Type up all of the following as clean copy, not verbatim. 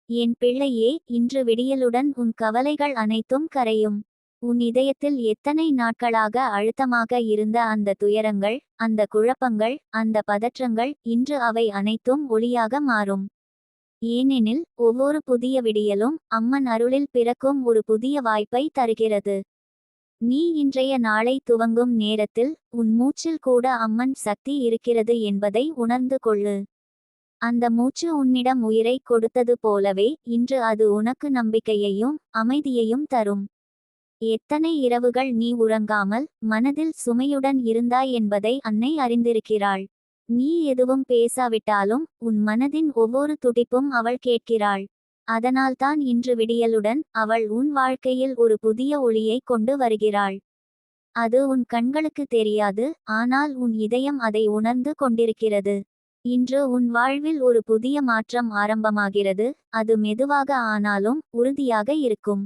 என் பிள்ளையே, இன்று விடியலுடன் உன் கவலைகள் அனைத்தும் கரையும். உன் இதயத்தில் எத்தனை நாட்களாக அழுத்தமாக இருந்த அந்த துயரங்கள், அந்த குழப்பங்கள், அந்த பதற்றங்கள், இன்று அவை அனைத்தும் ஒளியாக மாறும். ஏனெனில் ஒவ்வொரு புதிய விடியலும் அம்மன் அருளில் பிறக்கும் ஒரு புதிய வாய்ப்பை தருகிறது. நீ இன்றைய நாளை துவங்கும் நேரத்தில் உன் மூச்சில் கூட அம்மன் சக்தி இருக்கிறது என்பதை உணர்ந்து கொள்ளு. அந்த மூச்சு உன்னிடம் உயிரை கொடுத்தது போலவே இன்று அது உனக்கு நம்பிக்கையையும் அமைதியையும் தரும். எத்தனை இரவுகள் நீ உறங்காமல் மனதில் சுமையுடன் இருந்தாய் என்பதை அன்னை அறிந்திருக்கிறாள். நீ எதுவும் பேசாவிட்டாலும் உன் மனதின் ஒவ்வொரு துடிப்பும் அவள் கேட்கிறாள். அதனால்தான் இன்று விடியலுடன் அவள் உன் வாழ்க்கையில் ஒரு புதிய ஒளியை கொண்டு வருகிறாள். அது உன் கண்களுக்கு தெரியாது, ஆனால் உன் இதயம் அதை உணர்ந்து கொண்டிருக்கிறது. இன்று உன் வாழ்வில் ஒரு புதிய மாற்றம் ஆரம்பமாகிறது. அது மெதுவாக ஆனாலும் உறுதியாக இருக்கும்.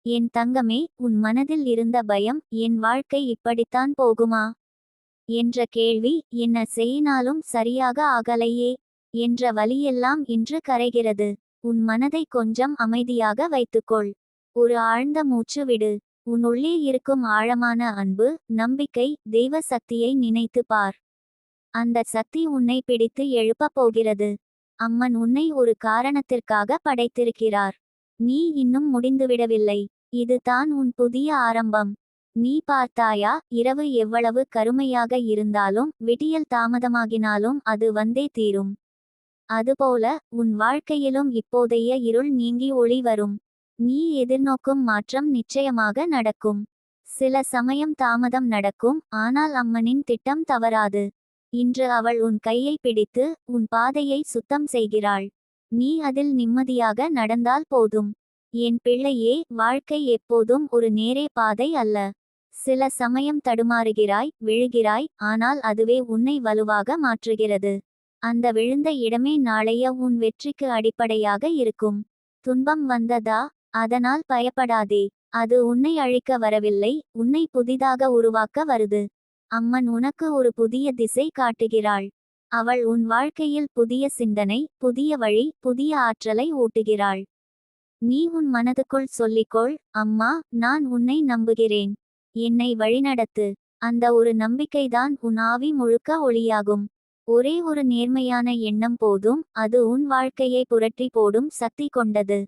என் தங்கமே, உன் மனதில் இருந்த பயம், என் வாழ்க்கை இப்படித்தான் போகுமா என்ற கேள்வி, என்ன செய்யினாலும் சரியாக ஆகலையே என்ற வலியெல்லாம் இன்று கரைகிறது. உன் மனதை கொஞ்சம் அமைதியாக வைத்துக்கொள். ஒரு ஆழ்ந்த மூச்சு விடு. உன் உள்ளே இருக்கும் ஆழமான அன்பு, நம்பிக்கை, தெய்வ சக்தியை நினைத்து பார். அந்த சக்தி உன்னை பிடித்து எழுப்பப் போகிறது. அம்மன் உன்னை ஒரு காரணத்திற்காக படைத்திருக்கிறார். நீ இன்னும் முடிந்துவிடவில்லை. இது தான் உன் புதிய ஆரம்பம். நீ பார்த்தாயா, இரவு எவ்வளவு கருமையாக இருந்தாலும் விடியல் தாமதமாகினாலும் அது வந்தே தீரும். அதுபோல உன் வாழ்க்கையிலும் இப்போதைய இருள் நீங்கி ஒளி வரும். நீ எதிர்நோக்கும் மாற்றம் நிச்சயமாக நடக்கும். சில சமயம் தாமதம் நடக்கும், ஆனால் அம்மனின் திட்டம் தவறாது. இன்று அவள் உன் கையை பிடித்து உன் பாதையை சுத்தம் செய்கிறாள். நீ அதில் நிம்மதியாக நடந்தால் போதும். என் பிள்ளையே, வாழ்க்கை எப்போதும் ஒரு நேரே பாதை அல்ல. சில சமயம் தடுமாறுகிறாய், விழுகிறாய், ஆனால் அதுவே உன்னை வலுவாக மாற்றுகிறது. அந்த விழுந்த இடமே நாளைய உன் வெற்றிக்கு அடிப்படையாக இருக்கும். துன்பம் வந்ததா? அதனால் பயப்படாதே. அது உன்னை அழிக்க வரவில்லை, உன்னை புதிதாக உருவாக்க வருது. அம்மன் உனக்கு ஒரு புதிய திசை காட்டுகிறாள். அவள் உன் வாழ்க்கையில் புதிய சிந்தனை, புதிய வழி, புதிய ஆற்றலை ஊட்டுகிறாள். நீ உன் மனதுக்குள் சொல்லிக்கொள், அம்மா, நான் உன்னை நம்புகிறேன். என்னை வழிநடத்து. அந்த ஒரு நம்பிக்கைதான் உன் ஆவி முழுக்க ஒளியாகும். ஒரே ஒரு நேர்மையான எண்ணம் போதும், அது உன் வாழ்க்கையை புரட்டி போடும் சக்தி கொண்டது.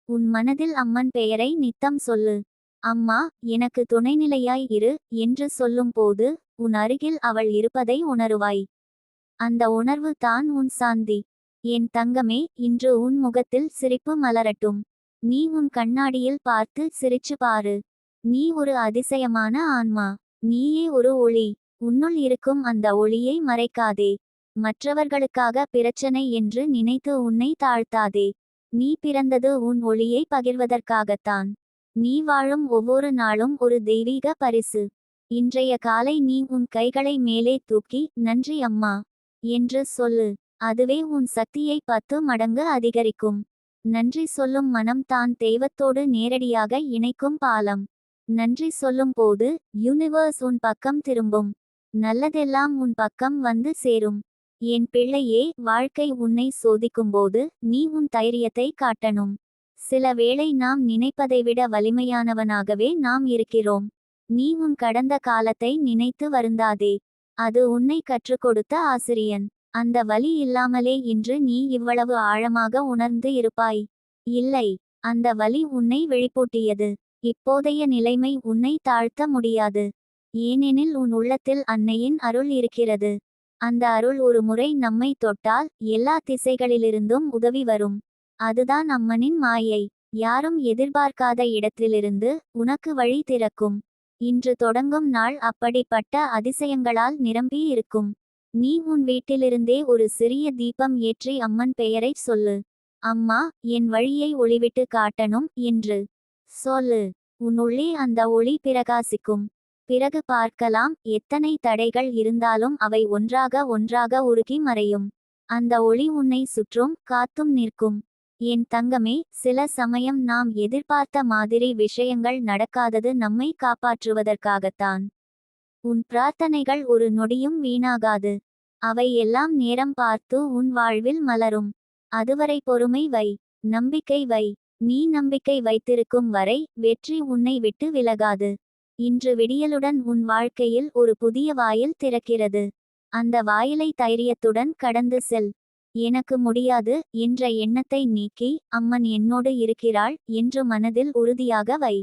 உன் மனதில் அம்மன் பெயரை நித்தம் சொல்லு. அம்மா, எனக்கு துணைநிலையாய் இரு என்று சொல்லும் போது உன் அருகில் அவள் இருப்பதை உணருவாய். அந்த உணர்வு தான் உன் சாந்தி. என் தங்கமே, இன்று உன் முகத்தில் சிரிப்பு மலரட்டும். நீ உன் கண்ணாடியில் பார்த்து சிரிச்சு பாரு. நீ ஒரு அதிசயமான ஆன்மா. நீயே ஒரு ஒளி. உன்னுள் இருக்கும் அந்த ஒளியை மறைக்காதே. மற்றவர்களுக்காக பிரச்சனை என்று நினைத்து உன்னை தாழ்த்தாதே. நீ பிறந்தது உன் ஒளியை பகிர்வதற்காகத்தான். நீ வாழும் ஒவ்வொரு நாளும் ஒரு தெய்வீக பரிசு. இன்றைய காலை நீ உன் கைகளை மேலே தூக்கி, நன்றி அம்மா என்று சொல்லு. அதுவே உன் சக்தியை 10 மடங்கு அதிகரிக்கும். நன்றி சொல்லும் மனம் தான் தெய்வத்தோடு நேரடியாக இணைக்கும் பாலம். நன்றி சொல்லும் போது யூனிவர்ஸ் உன் பக்கம் திரும்பும். நல்லதெல்லாம் உன் பக்கம் வந்து சேரும். என் பிள்ளையே, வாழ்க்கை உன்னை சோதிக்கும்போது நீ உன் தைரியத்தை காட்டணும். சில வேளை நாம் நினைப்பதை விட வலிமையானவனாகவே நாம் இருக்கிறோம். நீ உன் கடந்த காலத்தை நினைத்து வருந்தாதே. அது உன்னை கற்றுக் கொடுத்த ஆசிரியன். அந்த வலி இல்லாமலே இன்று நீ இவ்வளவு ஆழமாக உணர்ந்து இருப்பாய். இல்லை, அந்த வலி உன்னை வெளிப்பூட்டியது. இப்போதைய நிலைமை உன்னை தாழ்த்த முடியாது. ஏனெனில் உன் உள்ளத்தில் அன்னையின் அருள் இருக்கிறது. அந்த அருள் ஒரு முறை நம்மை தொட்டால் எல்லா திசைகளிலிருந்தும் உதவி வரும். அதுதான் அம்மனின் மாயை. யாரும் எதிர்பார்க்காத இடத்திலிருந்து உனக்கு வழி திறக்கும். இன்று தொடங்கும் நாள் அப்படிப்பட்ட அதிசயங்களால் நிரம்பி இருக்கும். நீ உன் வீட்டிலிருந்தே ஒரு சிறிய தீபம் ஏற்றி அம்மன் பெயரைச் சொல்லு. அம்மா, என் வழியை ஒளிவிட்டு காட்டணும் என்று சொல்லு. உன் உள்ளே அந்த ஒளி பிரகாசிக்கும். பிறகு பார்க்கலாம், எத்தனை தடைகள் இருந்தாலும் அவை ஒன்றாக ஒன்றாக உருகி மறையும். அந்த ஒளி உன்னை சுற்றும், காத்தும் நிற்கும். என் தங்கமே, சில சமயம் நாம் எதிர்பார்த்த மாதிரி விஷயங்கள் நடக்காதது நம்மை காப்பாற்றுவதற்காகத்தான். உன் பிரார்த்தனைகள் ஒரு நொடியும் வீணாகாது. அவை எல்லாம் நேரம் பார்த்து உன் வாழ்வில் மலரும். அதுவரை பொறுமை வை. நம்பிக்கை வை. நீ நம்பிக்கை வைத்திருக்கும் வரை வெற்றி உன்னை விட்டு விலகாது. இன்று விடியலுடன் உன் வாழ்க்கையில் ஒரு புதிய வாயில் திறக்கிறது. அந்த வாயிலை தைரியத்துடன் கடந்து செல். எனக்கு முடியாது என்ற எண்ணத்தை நீக்கி அம்மன் என்னோடு இருக்கிறாள் என்று மனதில் உறுதியாக வை.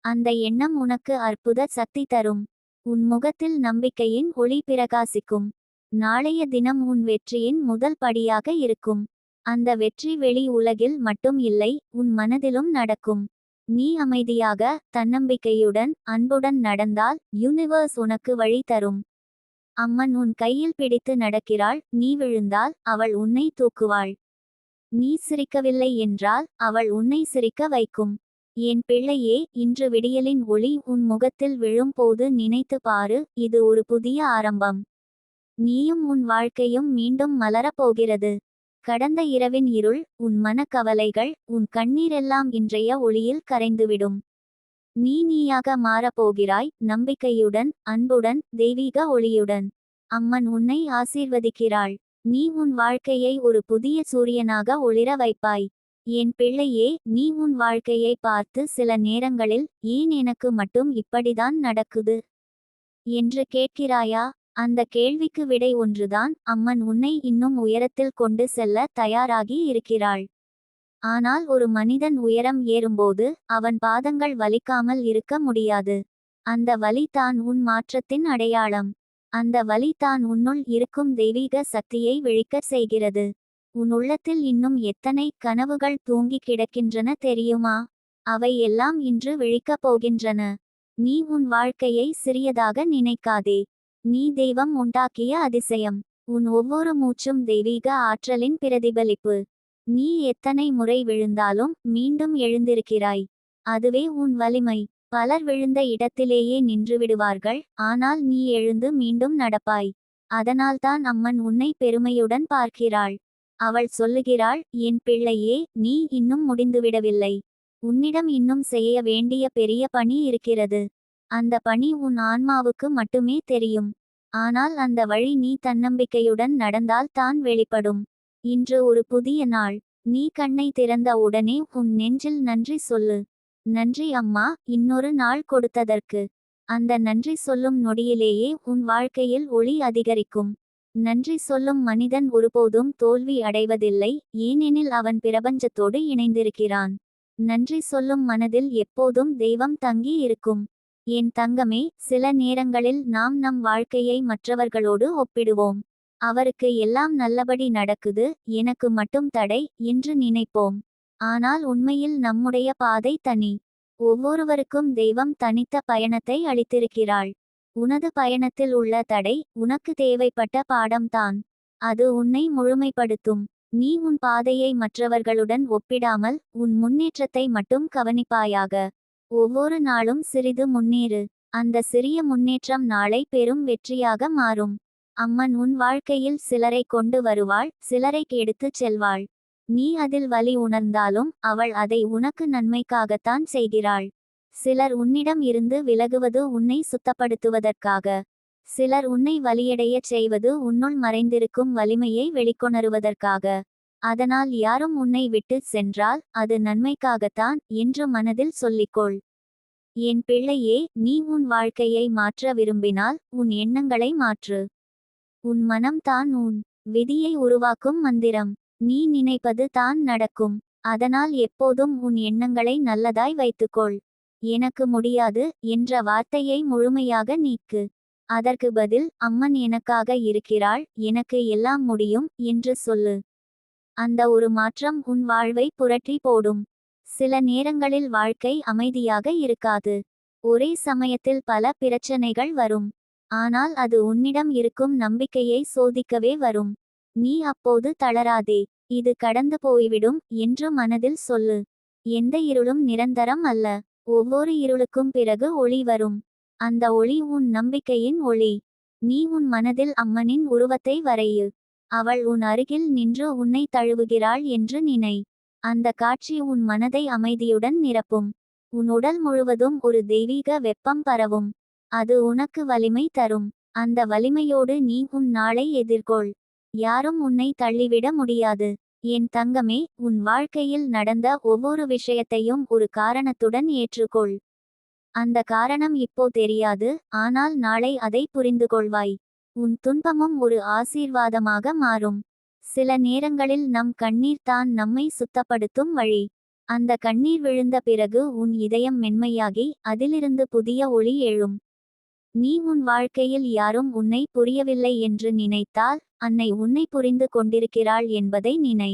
அந்த எண்ணம் உனக்கு அற்புத சக்தி தரும். உன் முகத்தில் நம்பிக்கையின் ஒளி பிரகாசிக்கும். நாளைய தினம் உன் வெற்றியின் முதல் படியாக இருக்கும். அந்த வெற்றி வெளி உலகில் மட்டும் இல்லை, உன் மனதிலும் நடக்கும். நீ அமைதியாக தன்னம்பிக்கையுடன் அன்புடன் நடந்தால் யூனிவர்ஸ் உனக்கு வழி தரும். அம்மன் உன் கையில் பிடித்து நடக்கிறாள். நீ விழுந்தால் அவள் உன்னை தூக்குவாள். நீ சிரிக்கவில்லை என்றால் அவள் உன்னை சிரிக்க வைக்கும். என் பிள்ளையே, இன்று விடியலின் ஒளி உன் முகத்தில் விழும் போது நினைத்து பாரு, இது ஒரு புதிய ஆரம்பம். நீயும் உன் வாழ்க்கையும் மீண்டும் மலரப் போகிறது. கடந்த இரவின் இருள், உன் மனக்கவலைகள், உன் கண்ணீரெல்லாம் இன்றைய ஒளியில் கரைந்துவிடும். நீ நீயாக மாறப்போகிறாய், நம்பிக்கையுடன், அன்புடன், தெய்வீக ஒளியுடன். அம்மன் உன்னை ஆசீர்வதிக்கிறாள். நீ உன் வாழ்க்கையை ஒரு புதிய சூரியனாக ஒளிர வைப்பாய். என் பிள்ளையே, நீ உன் வாழ்க்கையை பார்த்து சில நேரங்களில் ஏன் எனக்கு மட்டும் இப்படிதான் நடக்குது என்று கேட்கிறாயா? அந்த கேள்விக்கு விடை ஒன்றுதான், அம்மன் உன்னை இன்னும் உயரத்தில் கொண்டு செல்ல தயாராகி இருக்கிறாள். ஆனால் ஒரு மனிதன் உயரம் ஏறும்போது அவன் பாதங்கள் வலிக்காமல் இருக்க முடியாது. அந்த வலி தான் உன் மாற்றத்தின் அடையாளம். அந்த வலி தான் உன்னுள் இருக்கும் தெய்வீக சக்தியை விழிக்கச் செய்கிறது. உன் உள்ளத்தில் இன்னும் எத்தனை கனவுகள் தூங்கி கிடக்கின்றன தெரியுமா? அவை எல்லாம் இன்று விழிக்கப் போகின்றன. நீ உன் வாழ்க்கையை சிறியதாக நினைக்காதே. நீ தெய்வம் உண்டாக்கிய அதிசயம். உன் ஒவ்வொரு மூச்சும் தெய்வீக ஆற்றலின் பிரதிபலிப்பு. நீ எத்தனை முறை விழுந்தாலும் மீண்டும் எழுந்திருக்கிறாய். அதுவே உன் வலிமை. பலர் விழுந்த இடத்திலேயே நின்று விடுவார்கள், ஆனால் நீ எழுந்து மீண்டும் நடப்பாய். அதனால்தான் அம்மன் உன்னை பெருமையுடன் பார்க்கிறாள். அவள் சொல்லுகிறாள், என் பிள்ளையே, நீ இன்னும் முடிந்துவிடவில்லை. உன்னிடம் இன்னும் செய்ய வேண்டிய பெரிய பணி இருக்கிறது. அந்த பணி உன் ஆன்மாவுக்கு மட்டுமே தெரியும். ஆனால் அந்த வழி நீ தன்னம்பிக்கையுடன் நடந்தால் தான் வெளிப்படும். இன்று ஒரு புதிய நாள். நீ கண்ணை திறந்த உடனே உன் நெஞ்சில் நன்றி சொல்லு. நன்றி அம்மா, இன்னொரு நாள் கொடுத்ததற்கு. அந்த நன்றி சொல்லும் நொடியிலேயே உன் வாழ்க்கையில் ஒளி அதிகரிக்கும். நன்றி சொல்லும் மனிதன் ஒருபோதும் தோல்வி அடைவதில்லை, ஏனெனில் அவன் பிரபஞ்சத்தோடு இணைந்திருக்கிறான். நன்றி சொல்லும் மனதில் எப்போதும் தெய்வம் தங்கி இருக்கும். என் தங்கமே, சில நேரங்களில் நாம் நம் வாழ்க்கையை மற்றவர்களோடு ஒப்பிடுவோம். அவருக்கு எல்லாம் நல்லபடி நடக்குது, எனக்கு மட்டும் தடை என்று நினைப்போம். ஆனால் உண்மையில் நம்முடைய பாதை தனி. ஒவ்வொருவருக்கும் தெய்வம் தனித்த பயணத்தை அளித்திருக்கிறாள். உனது பயணத்தில் உள்ள தடை உனக்கு தேவைப்பட்ட பாடம்தான். அது உன்னை முழுமைப்படுத்தும். நீ உன் பாதையை மற்றவர்களுடன் ஒப்பிடாமல் உன் முன்னேற்றத்தை மட்டும் கவனிப்பாயாக. ஒவ்வொரு நாளும் சிறிது முன்னேறு. அந்த சிறிய முன்னேற்றம் நாளை பெரும் வெற்றியாக மாறும். அம்மன் உன் வாழ்க்கையில் சிலரை கொண்டு வருவாள், சிலரை எடுத்துச் செல்வாள். நீ அதில் வலி உணர்ந்தாலும் அவள் அதை உனக்கு நன்மைக்காகத்தான் செய்கிறாள். சிலர் உன்னிடம் இருந்து விலகுவது உன்னை சுத்தப்படுத்துவதற்காக. சிலர் உன்னை வலியடையச் செய்வது உன்னுள் மறைந்திருக்கும் வலிமையை வெளிக்கொணருவதற்காக. அதனால் யாரும் உன்னை விட்டு சென்றால் அது நன்மைக்காகத்தான் என்று மனதில் சொல்லிக்கொள். என் பிள்ளையே, நீ உன் வாழ்க்கையை மாற்ற விரும்பினால் உன் எண்ணங்களை மாற்று. உன் மனம் தான் உன் விதியை உருவாக்கும் மந்திரம். நீ நினைப்பது தான் நடக்கும். அதனால் எப்போதும் உன் எண்ணங்களை நல்லதாய் வைத்துக்கொள். எனக்கு முடியாது என்ற வார்த்தையை முழுமையாக நீக்கு. அதற்கு பதில், அம்மன் எனக்காக இருக்கிறாள், எனக்கு எல்லாம் முடியும் என்று சொல்லு. அந்த ஒரு மாற்றம் உன் வாழ்வை புரட்டி போடும். சில நேரங்களில் வாழ்க்கை அமைதியாக இருக்காது. ஒரே சமயத்தில் பல பிரச்சனைகள் வரும். ஆனால் அது உன்னிடம் இருக்கும் நம்பிக்கையை சோதிக்கவே வரும். நீ அப்போது தளராதே. இது கடந்து போய்விடும் என்று மனதில் சொல்லு. எந்த இருளும் நிரந்தரம் அல்ல. ஒவ்வொரு இருளுக்கும் பிறகு ஒளி வரும். அந்த ஒளி உன் நம்பிக்கையின் ஒளி. நீ உன் மனதில் அம்மனின் உருவத்தை வரையு. அவள் உன் அருகில் நின்று உன்னை தழுவுகிறாள் என்று நினை. அந்த காட்சி உன் மனதை அமைதியுடன் நிரப்பும். உன் உடல் முழுவதும் ஒரு தெய்வீக வெப்பம் பரவும். அது உனக்கு வலிமை தரும். அந்த வலிமையோடு நீ உன் நாளை எதிர்கொள். யாரும் உன்னை தள்ளிவிட முடியாது. என் தங்கமே, உன் வாழ்க்கையில் நடந்த ஒவ்வொரு விஷயத்தையும் ஒரு காரணத்துடன் ஏற்றுக்கொள். அந்த காரணம் இப்போ தெரியாது, ஆனால் நாளை அதை புரிந்துகொள்வாய். உன் துன்பமும் ஒரு ஆசீர்வாதமாக மாறும். சில நேரங்களில் நம் கண்ணீர் தான் நம்மை சுத்தப்படுத்தும் வழி. அந்த கண்ணீர் விழுந்த பிறகு உன் இதயம் மென்மையாகி அதிலிருந்து புதிய ஒளி எழும். நீ உன் வாழ்க்கையில் யாரும் உன்னை புரியவில்லை என்று நினைத்தால், அன்னை உன்னை புரிந்து கொண்டிருக்கிறாள் என்பதை நினை.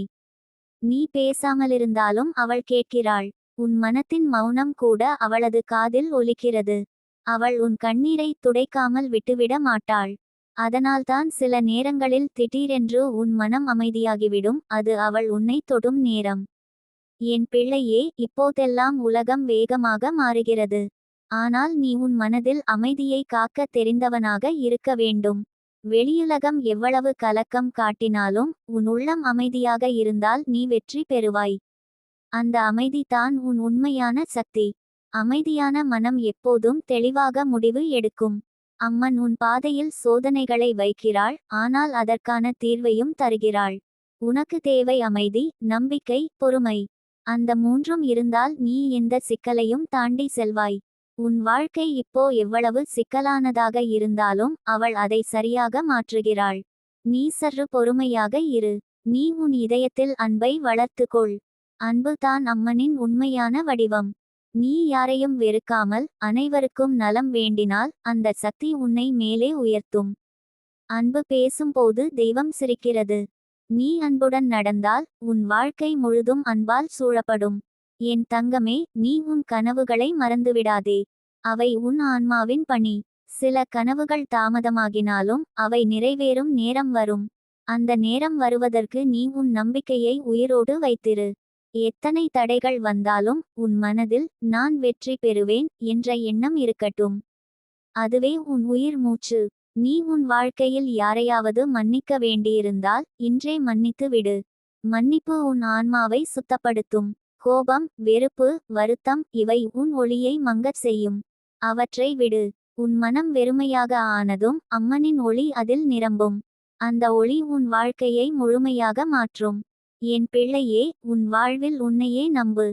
நீ பேசாமலிருந்தாலும் அவள் கேட்கிறாள். உன் மனத்தின் மௌனம் கூட அவளது காதில் ஒலிக்கிறது. அவள் உன் கண்ணீரை துடைக்காமல் விட்டுவிட மாட்டாள். அதனால்தான் சில நேரங்களில் திடீரென்று உன் மனம் அமைதியாகிவிடும், அது அவள் உன்னை தொடும் நேரம். என் பிள்ளையே, இப்போதெல்லாம் உலகம் வேகமாக மாறுகிறது. ஆனால் நீ உன் மனதில் அமைதியை காக்க தெரிந்தவனாக இருக்க வேண்டும். வெளியுலகம் எவ்வளவு கலக்கம் காட்டினாலும் உன் உள்ளம் அமைதியாக இருந்தால் நீ வெற்றி பெறுவாய். அந்த அமைதி தான் உன் உண்மையான சக்தி. அமைதியான மனம் எப்போதும் தெளிவாக முடிவு எடுக்கும். அம்மன் உன் பாதையில் சோதனைகளை வைக்கிறாள், ஆனால் அதற்கான தீர்வையும் தருகிறாள். உனக்கு தேவை அமைதி, நம்பிக்கை, பொறுமை. அந்த மூன்றும் இருந்தால் நீ எந்த சிக்கலையும் தாண்டி செல்வாய். உன் வாழ்க்கை இப்போ எவ்வளவு சிக்கலானதாக இருந்தாலும் அவள் அதை சரியாக மாற்றுகிறாள். நீ சற்று பொறுமையாக இரு. நீ உன் இதயத்தில் அன்பை வளர்த்துக்கொள். அன்பு தான் அம்மனின் உண்மையான வடிவம். நீ யாரையும் வெறுக்காமல் அனைவருக்கும் நலம் வேண்டினால் அந்த சக்தி உன்னை மேலே உயர்த்தும். அன்பு பேசும்போது தெய்வம் சிரிக்கிறது. நீ அன்புடன் நடந்தால் உன் வாழ்க்கை முழுதும் அன்பால் சூழப்படும். என் தங்கமே, நீ உன் கனவுகளை மறந்துவிடாதே. அவை உன் ஆன்மாவின் பணி. சில கனவுகள் தாமதமாகினாலும் அவை நிறைவேறும் நேரம் வரும். அந்த நேரம் வருவதற்கு நீ உன் நம்பிக்கையை உயிரோடு வைத்திரு. எத்தனை தடைகள் வந்தாலும் உன் மனதில் நான் வெற்றி பெறுவேன் என்ற எண்ணம் இருக்கட்டும். அதுவே உன் உயிர் மூச்சு. நீ உன் வாழ்க்கையில் யாரையாவது மன்னிக்க வேண்டியிருந்தால் இன்றே மன்னித்து விடு. மன்னிப்பு உன் ஆன்மாவை சுத்தப்படுத்தும். கோபம், வெறுப்பு, வருத்தம் இவை உன் ஒளியை மங்கச் செய்யும். அவற்றை விடு. உன் மனம் வெறுமையாக ஆனதும் அம்மனின் ஒளி அதில் நிரம்பும். அந்த ஒளி உன் வாழ்க்கையை முழுமையாக மாற்றும். என் பிள்ளையே, உன் வாழ்வில் உன்னையே நம்பு.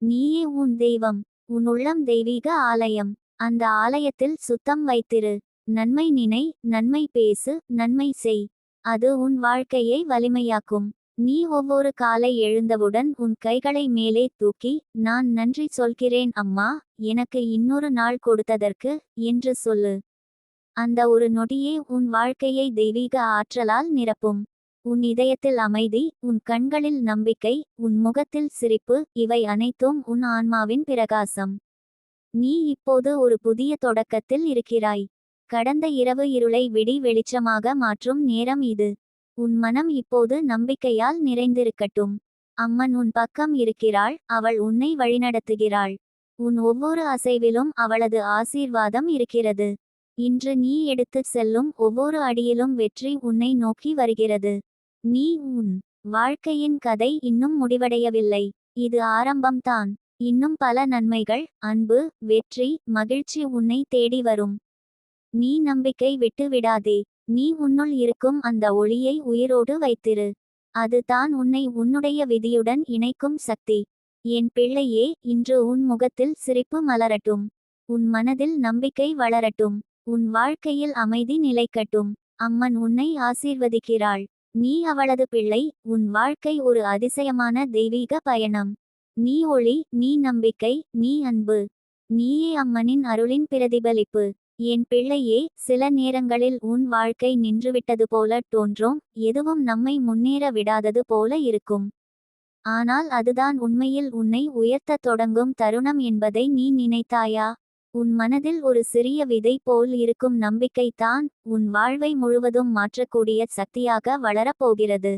நீயே உன் தெய்வம். உன் உள்ளம் தெய்வீக ஆலயம். அந்த ஆலயத்தில் சுத்தம் வைத்திரு. நன்மை நினை, நன்மை பேசு, நன்மை செய். அது உன் வாழ்க்கையை வலிமையாக்கும். நீ ஒவ்வொரு காலை எழுந்தவுடன் உன் கைகளை மேலே தூக்கி, நான் நன்றி சொல்கிறேன் அம்மா, எனக்கு இன்னொரு நாள் கொடுத்ததற்கு என்று சொல்லு. அந்த ஒரு நொடியே உன் வாழ்க்கையை தெய்வீக ஆற்றலால் நிரப்பும். உன் இதயத்தில் அமைதி, உன் கண்களில் நம்பிக்கை, உன் முகத்தில் சிரிப்பு, இவை அனைத்தும் உன் ஆன்மாவின் பிரகாசம். நீ இப்போது ஒரு புதிய தொடக்கத்தில் இருக்கிறாய். கடந்த இரவு இருளை விடி வெளிச்சமாக மாற்றும் நேரம் இது. உன் மனம் இப்போது நம்பிக்கையால் நிறைந்திருக்கட்டும். அம்மன் உன் பக்கம் இருக்கிறாள், அவள் உன்னை வழிநடத்துகிறாள். உன் ஒவ்வொரு அசைவிலும் அவளது ஆசீர்வாதம் இருக்கிறது. இன்று நீ எடுத்துச் செல்லும் ஒவ்வொரு அடியிலும் வெற்றி உன்னை நோக்கி வருகிறது. நீ உன் வாழ்க்கையின் கதை இன்னும் முடிவடையவில்லை. இது ஆரம்பம்தான். இன்னும் பல நன்மைகள், அன்பு, வெற்றி, மகிழ்ச்சி உன்னை தேடி வரும். நீ நம்பிக்கை விட்டு விடாதே. நீ உன்னுள் இருக்கும் அந்த ஒளியை உயிரோடு வைத்திரு. அது தான் உன்னை உன்னுடைய விதியுடன் இணைக்கும் சக்தி. என் பிள்ளையே, இன்று உன் முகத்தில் சிரிப்பு மலரட்டும். உன் மனதில் நம்பிக்கை வளரட்டும். உன் வாழ்க்கையில் அமைதி நிலைக்கட்டும். அம்மன் உன்னை ஆசீர்வதிக்கிறாள். நீ அவளது பிள்ளை. உன் வாழ்க்கை ஒரு அதிசயமான தெய்வீக பயணம். நீ ஒளி, நீ நம்பிக்கை, நீ அன்பு. நீயே அம்மனின் அருளின் பிரதிபலிப்பு. என் பிள்ளையே, சில நேரங்களில் உன் வாழ்க்கை நின்றுவிட்டது போல தோன்றும், எதுவும் நம்மை முன்னேற விடாதது போல இருக்கும். ஆனால் அதுதான் உண்மையில் உன்னை உயர்த்தத் தொடங்கும் தருணம் என்பதை நீ நினைத்தாயா? உன் மனதில் ஒரு சிறிய விதை போல் இருக்கும் நம்பிக்கை தான் உன் வாழ்வை முழுவதும் மாற்றக்கூடிய சக்தியாக வளரப்போகிறது.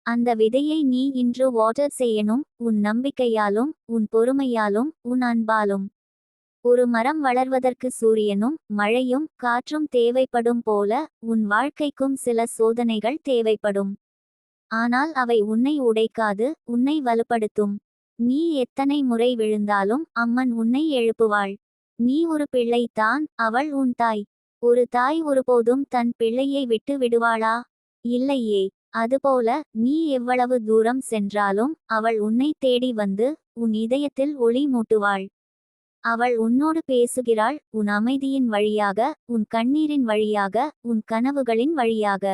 அந்த விதையை நீ இன்று வாட்டர் செய்யணும், உன் நம்பிக்கையாலும், உன் பொறுமையாலும், உன் அன்பாலும். ஒரு மரம் வளர்வதற்கு சூரியனும் மழையும் காற்றும் தேவைப்படும் போல உன் வாழ்க்கைக்கும் சில சோதனைகள் தேவைப்படும். ஆனால் அவை உன்னை உடைக்காது, உன்னை வலுப்படுத்தும். நீ எத்தனை முறை விழுந்தாலும் அம்மன் உன்னை எழுப்புவாள். நீ ஒரு பிள்ளை தான், அவள் உன் தாய். ஒரு தாய் ஒருபோதும் தன் பிள்ளையை விட்டு விடுவாளா? இல்லையே. அதுபோல நீ எவ்வளவு தூரம் சென்றாலும் அவள் உன்னை தேடி வந்து உன் இதயத்தில் ஒளி மூட்டுவாள். அவள் உன்னோடு பேசுகிறாள், உன் அமைதியின் வழியாக, உன் கண்ணீரின் வழியாக, உன் கனவுகளின் வழியாக.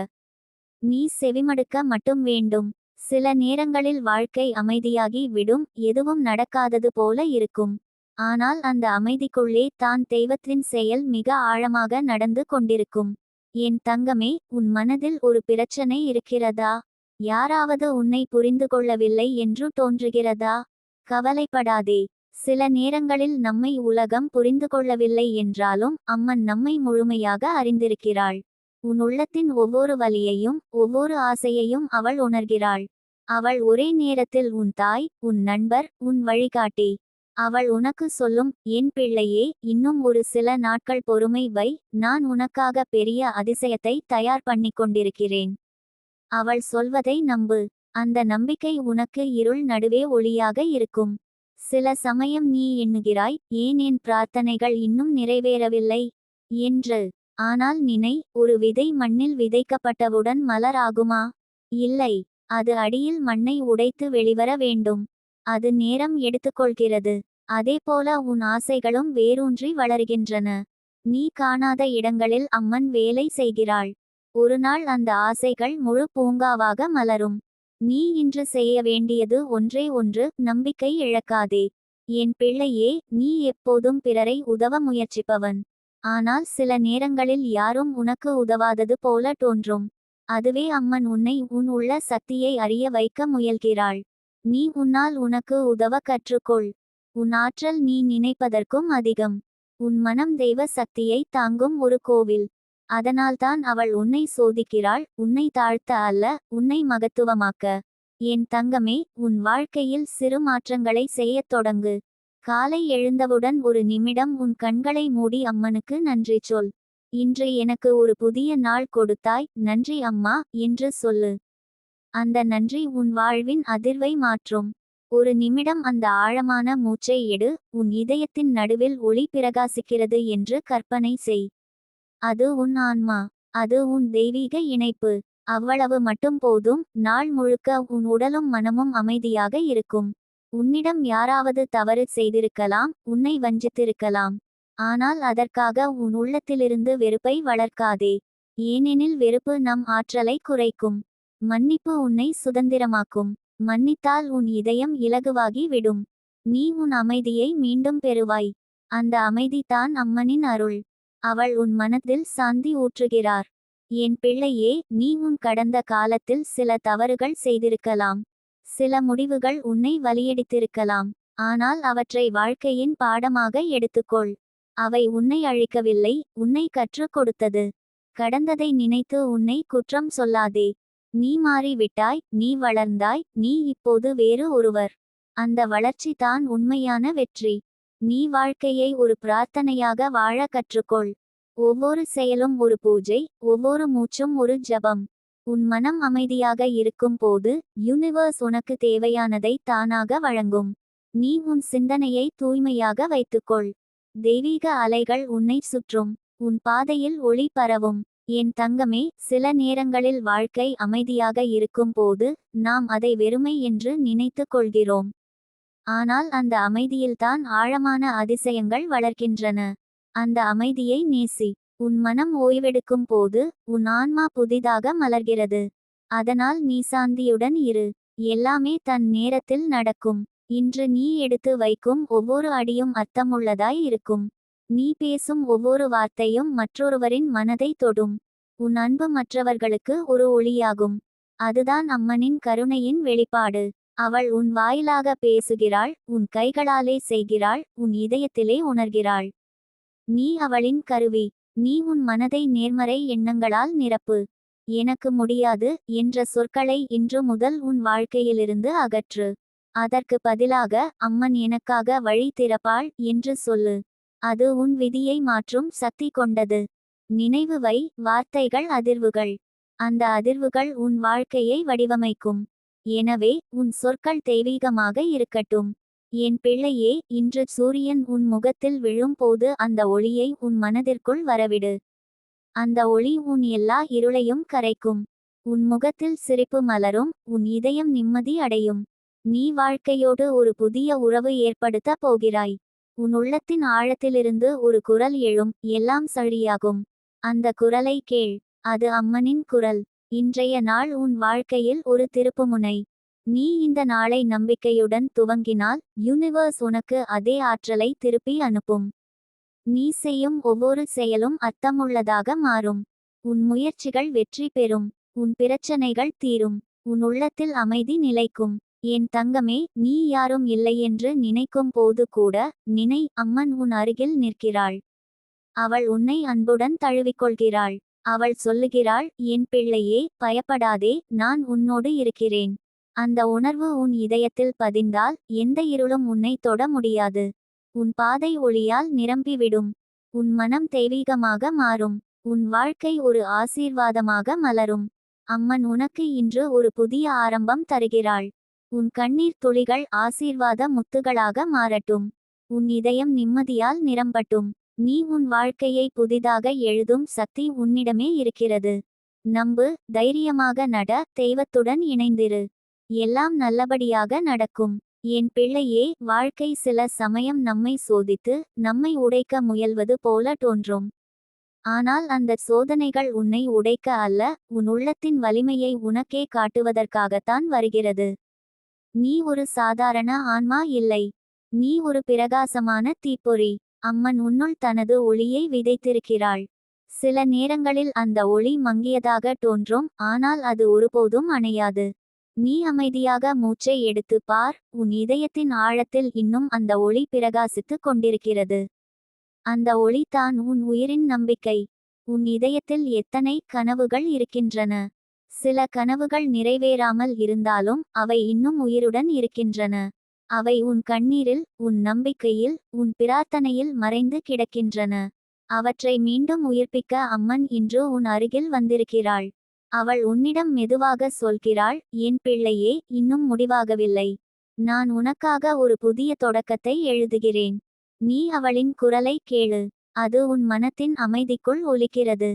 நீ செவிமடுக்க மட்டும் வேண்டும். சில நேரங்களில் வாழ்க்கை அமைதியாகி விடும், எதுவும் நடக்காதது போல இருக்கும். ஆனால் அந்த அமைதிக்குள்ளே தான் தெய்வத்தின் செயல் மிக ஆழமாக நடந்து கொண்டிருக்கும். என் தங்கமே, உன் மனதில் ஒரு பிரச்சனை இருக்கிறதா? யாராவது உன்னை புரிந்து கொள்ளவில்லை என்று தோன்றுகிறதா? கவலைப்படாதே. சில நேரங்களில் நம்மை உலகம் புரிந்து கொள்ளவில்லை என்றாலும் அம்மன் நம்மை முழுமையாக அறிந்திருக்கிறாள். உன் உள்ளத்தின் ஒவ்வொரு வலியையும் ஒவ்வொரு ஆசையையும் அவள் உணர்கிறாள். அவள் ஒரே நேரத்தில் உன் தாய், உன் நண்பர், உன் வழிகாட்டி. அவள் உனக்கு சொல்லும், என் பிள்ளையே, இன்னும் ஒரு சில நாட்கள் பொறுமை வை, நான் உனக்காக பெரிய அதிசயத்தை தயார் பண்ணிக் கொண்டிருக்கிறேன். அவள் சொல்வதை நம்பு. அந்த நம்பிக்கை உனக்கு இருள் நடுவே ஒளியாக இருக்கும். சில சமயம் நீ எண்ணுகிறாய், ஏன் என் பிரார்த்தனைகள் இன்னும் நிறைவேறவில்லை என்று. ஆனால் நினை, ஒரு விதை மண்ணில் விதைக்கப்பட்டவுடன் மலர் ஆகுமா? இல்லை. அது அடியில் மண்ணை உடைத்து வெளிவர வேண்டும். அது நேரம் எடுத்துக்கொள்கிறது. அதேபோல உன் ஆசைகளும் வேரூன்றி வளர்கின்றன. நீ காணாத இடங்களில் அம்மன் வேலை செய்கிறாள். ஒரு நாள் அந்த ஆசைகள் முழு பூங்காவாக மலரும். நீ இன்று செய்ய வேண்டியது ஒன்றே ஒன்று, நம்பிக்கை இழக்காதே. என் பிள்ளையே, நீ எப்போதும் பிறரை உதவ முயற்சிப்பவன். ஆனால் சில நேரங்களில் யாரும் உனக்கு உதவாதது போல தோன்றும். அதுவே அம்மன் உன்னை உன் உள்ள சக்தியை அறிய வைக்க முயல்கிறாள். நீ உன்னால் உனக்கு உதவ கற்றுக்கொள். உன் ஆற்றல் நீ நினைப்பதற்கும் அதிகம். உன் மனம் தெய்வ சக்தியை தாங்கும் ஒரு கோவில். அதனால்தான் அவள் உன்னை சோதிக்கிறாள், உன்னை தாழ்த்த அல்ல, உன்னை மகத்துவமாக்க. என் தங்கமே, உன் வாழ்க்கையில் சிறு மாற்றங்களை செய்யத் தொடங்கு. காலை எழுந்தவுடன் ஒரு நிமிடம் உன் கண்களை மூடி அம்மனுக்கு நன்றி சொல். இன்று எனக்கு ஒரு புதிய நாள் கொடுத்தாய், நன்றி அம்மா என்று சொல்லு. அந்த நன்றி உன் வாழ்வின் அதிர்வை மாற்றும். ஒரு நிமிடம் அந்த ஆழமான மூச்சை எடு. உன் இதயத்தின் நடுவில் ஒளி பிரகாசிக்கிறது என்று கற்பனை செய். அது உன் ஆன்மா. அது உன் தெய்வீக இணைப்பு. அவ்வளவு மட்டும் போதும். நாள் முழுக்க உன் உடலும் மனமும் அமைதியாக இருக்கும். உன்னிடம் யாராவது தவறு செய்திருக்கலாம், உன்னை வஞ்சித்திருக்கலாம். ஆனால் அதற்காக உன் உள்ளத்திலிருந்து வெறுப்பை வளர்க்காதே. ஏனெனில் வெறுப்பு நம் ஆற்றலை குறைக்கும். மன்னிப்பு உன்னை சுதந்திரமாக்கும். மன்னித்தால் உன் இதயம் இலகுவாகி விடும். நீ உன் அமைதியை மீண்டும் பெறுவாய். அந்த அமைதி தான் அம்மனின் அருள். அவள் உன் மனத்தில் சாந்தி ஊற்றுகிறார். என் பிள்ளையே, நீ உன் கடந்த காலத்தில் சில தவறுகள் செய்திருக்கலாம். சில முடிவுகள் உன்னை வலியடித்திருக்கலாம். ஆனால் அவற்றை வாழ்க்கையின் பாடமாக எடுத்துக்கொள். அவை உன்னை அழிக்கவில்லை, உன்னை கற்றுக் கொடுத்தது. கடந்ததை நினைத்து உன்னை குற்றம் சொல்லாதே. நீ மாறிவிட்டாய், நீ வளர்ந்தாய், நீ இப்போது வேறு ஒருவர். அந்த வளர்ச்சி தான் உண்மையான வெற்றி. நீ வாழ்க்கையை ஒரு பிரார்த்தனையாக வாழ கற்றுக்கொள். ஒவ்வொரு செயலும் ஒரு பூஜை, ஒவ்வொரு மூச்சும் ஒரு ஜபம். உன் மனம் அமைதியாக இருக்கும் போது யூனிவர்ஸ் உனக்கு தேவையானதை தானாக வழங்கும். நீ உன் சிந்தனையை தூய்மையாக வைத்துக்கொள். தெய்வீக அலைகள் உன்னை சுற்றும். உன் பாதையில் ஒளி பரவும். என் தங்கமே, சில நேரங்களில் வாழ்க்கை அமைதியாக இருக்கும் போது நாம் அதை வெறுமை என்று நினைத்து கொள்கிறோம். ஆனால் அந்த அமைதியில்தான் ஆழமான அதிசயங்கள் வளர்க்கின்றன. அந்த அமைதியை நேசி. உன் மனம் ஓய்வெடுக்கும் போது உன் ஆன்மா புதிதாக மலர்கிறது. அதனால் நீ சாந்தியுடன் இரு. எல்லாமே தன் நேரத்தில் நடக்கும். இன்று நீ எடுத்து வைக்கும் ஒவ்வொரு அடியும் அர்த்தமுள்ளதாய் இருக்கும். நீ பேசும் ஒவ்வொரு வார்த்தையும் மற்றொருவரின் மனதை தொடும். உன் அன்பு மற்றவர்களுக்கு ஒரு ஒளியாகும். அதுதான் அம்மனின் கருணையின் வெளிப்பாடு. அவள் உன் வாயிலாக பேசுகிறாள், உன் கைகளாலே செய்கிறாள், உன் இதயத்திலே உணர்கிறாள். நீ அவளின் கருவி. நீ உன் மனதை நேர்மறை எண்ணங்களால் நிரப்பு. எனக்கு முடியாது என்ற சொற்களை இன்று முதல் உன் வாழ்க்கையிலிருந்து அகற்று. அதற்கு பதிலாக, அம்மன் எனக்காக வழி திறப்பாள் என்று சொல்லு. அது உன் விதியை மாற்றும் சக்தி கொண்டது. நினைவு வை, வார்த்தைகள் அதிர்வுகள். அந்த அதிர்வுகள் உன் வாழ்க்கையை வடிவமைக்கும். எனவே உன் சொற்கள் தெய்வீகமாக இருக்கட்டும். என் பிள்ளையே, இன்று சூரியன் உன் முகத்தில் விழும் போது அந்த ஒளியை உன் மனதிற்குள் வரவிடு. அந்த ஒளி உன் எல்லா இருளையும் கரைக்கும். உன் முகத்தில் சிரிப்பு மலரும், உன் இதயம் நிம்மதி அடையும். நீ வாழ்க்கையோடு ஒரு புதிய உறவு ஏற்படுத்த போகிறாய். உன் உள்ளத்தின் ஆழத்திலிருந்து ஒரு குரல் எழும், எல்லாம் சரியாகும். அந்த குரலை கேள். அது அம்மனின் குரல். இன்றைய நாள் உன் வாழ்க்கையில் ஒரு திருப்புமுனை. நீ இந்த நாளை நம்பிக்கையுடன் துவங்கினால் யூனிவர்ஸ் உனக்கு அதே ஆற்றலை திருப்பி அனுப்பும். நீ செய்யும் ஒவ்வொரு செயலும் அர்த்தமுள்ளதாக மாறும். உன் முயற்சிகள் வெற்றி பெறும். உன் பிரச்சனைகள் தீரும். உன் உள்ளத்தில் அமைதி நிலைக்கும். என் தங்கமே, நீ யாரும் இல்லையென்று நினைக்கும் போது கூட நினை, அம்மன் உன் அருகில் நிற்கிறாள். அவள் உன்னை அன்புடன் தழுவிக்கொள்கிறாள். அவள் சொல்லுகிறாள், என் பிள்ளையே, பயப்படாதே, நான் உன்னோடு இருக்கிறேன். அந்த உணர்வு உன் இதயத்தில் பதிந்தால் எந்த இருளும் உன்னை தொட முடியாது. உன் பாதை ஒளியால் நிரம்பிவிடும். உன் மனம் தெய்வீகமாக மாறும். உன் வாழ்க்கை ஒரு ஆசீர்வாதமாக மலரும். அம்மன் உனக்கு இன்று ஒரு புதிய ஆரம்பம் தருகிறாள். உன் கண்ணீர் துளிகள் ஆசீர்வாத முத்துகளாக மாறட்டும். உன் இதயம் நிம்மதியால் நிரம்பட்டும். நீ உன் வாழ்க்கையை புதிதாக எழுதும் சக்தி உன்னிடமே இருக்கிறது. நம்பு, தைரியமாக நட, தெய்வத்துடன் இணைந்திரு. எல்லாம் நல்லபடியாக நடக்கும். என் பிள்ளையே, வாழ்க்கை சில சமயம் நம்மை சோதித்து நம்மை உடைக்க முயல்வது போல தோன்றும். ஆனால் அந்த சோதனைகள் உன்னை உடைக்க அல்ல, உன் உள்ளத்தின் வலிமையை உனக்கே காட்டுவதற்காகத்தான் வருகிறது. நீ ஒரு சாதாரண ஆன்மா இல்லை. நீ ஒரு பிரகாசமான தீப்பொறி. அம்மன் உன்னுள் தனது ஒளியை விதைத்திருக்கிறாள். சில நேரங்களில் அந்த ஒளி மங்கியதாக தோன்றும், ஆனால் அது ஒருபோதும் அணையாது. நீ அமைதியாக மூச்சை எடுத்து பார், உன் இதயத்தின் ஆழத்தில் இன்னும் அந்த ஒளி பிரகாசித்துக் கொண்டிருக்கிறது. அந்த ஒளி தான் உன் உயிரின் நம்பிக்கை. உன் இதயத்தில் எத்தனை கனவுகள் இருக்கின்றன. சில கனவுகள் நிறைவேறாமல் இருந்தாலும் அவை இன்னும் உயிருடன் இருக்கின்றன. அவை உன் கண்ணீரில், உன் நம்பிக்கையில், உன் பிரார்த்தனையில் மறைந்து கிடக்கின்றன. அவற்றை மீண்டும் உயிர்ப்பிக்க அம்மன் இன்று உன் அருகில் வந்திருக்கிறாள். அவள் உன்னிடம் மெதுவாக சொல்கிறாள், என் பிள்ளையே, இன்னும் முடிவாகவில்லை. நான் உனக்காக ஒரு புதிய தொடக்கத்தை எழுதுகிறேன். நீ அவளின் குரலை கேளு. அது உன் மனத்தின் அமைதிக்குள் ஒலிக்கிறது.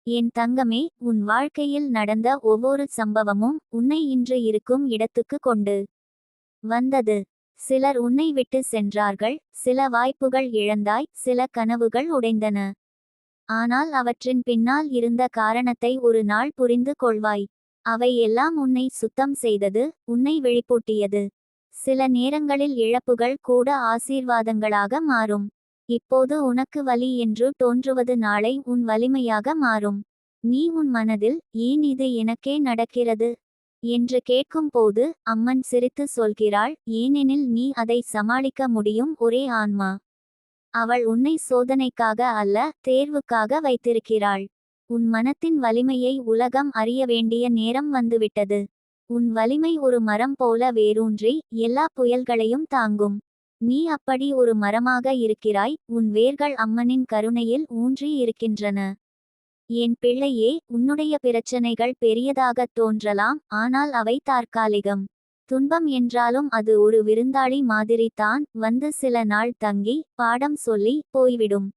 என் தங்கமே, உன் வாழ்க்கையில் நடந்த ஒவ்வொரு சம்பவமும் உன்னை இன்று இருக்கும் இடத்துக்கு கொண்டு வந்தது. சிலர் உன்னை விட்டு சென்றார்கள், சில வாய்ப்புகள் இழந்தாய், சில கனவுகள் உடைந்தன. ஆனால் அவற்றின் பின்னால் இருந்த காரணத்தை ஒரு நாள் புரிந்து கொள்வாய். அவை எல்லாம் உன்னை சுத்தம் செய்தது, உன்னை வெளிப்பூட்டியது. சில நேரங்களில் இழப்புகள் கூட ஆசீர்வாதங்களாக மாறும். இப்போது உனக்கு வலி என்று தோன்றுவது நாளை உன் வலிமையாக மாறும். நீ உன் மனதில், ஏன் இது எனக்கே நடக்கிறது என்று கேட்கும் போது அம்மன் சிரித்து சொல்கிறாள், ஏனெனில் நீ அதை சமாளிக்க முடியும் ஒரே ஆன்மா. அவள் உன்னை சோதனைக்காக அல்ல, தேர்வுக்காக வைத்திருக்கிறாள். உன் மனத்தின் வலிமையை உலகம் அறிய வேண்டிய நேரம் வந்துவிட்டது. உன் வலிமை ஒரு மரம் போல வேரூன்றி எல்லா புயல்களையும் தாங்கும். நீ அப்படி ஒரு மரமாக இருக்கிறாய். உன் வேர்கள் அம்மனின் கருணையில் ஊன்றி இருக்கின்றன. என் பிள்ளையே, உன்னுடைய பிரச்சனைகள் பெரியதாகத் தோன்றலாம், ஆனால் அவை தற்காலிகம். துன்பம் என்றாலும் அது ஒரு விருந்தாளி மாதிரி தான், வந்து சில நாள் தங்கி பாடம் சொல்லி போய்விடும்.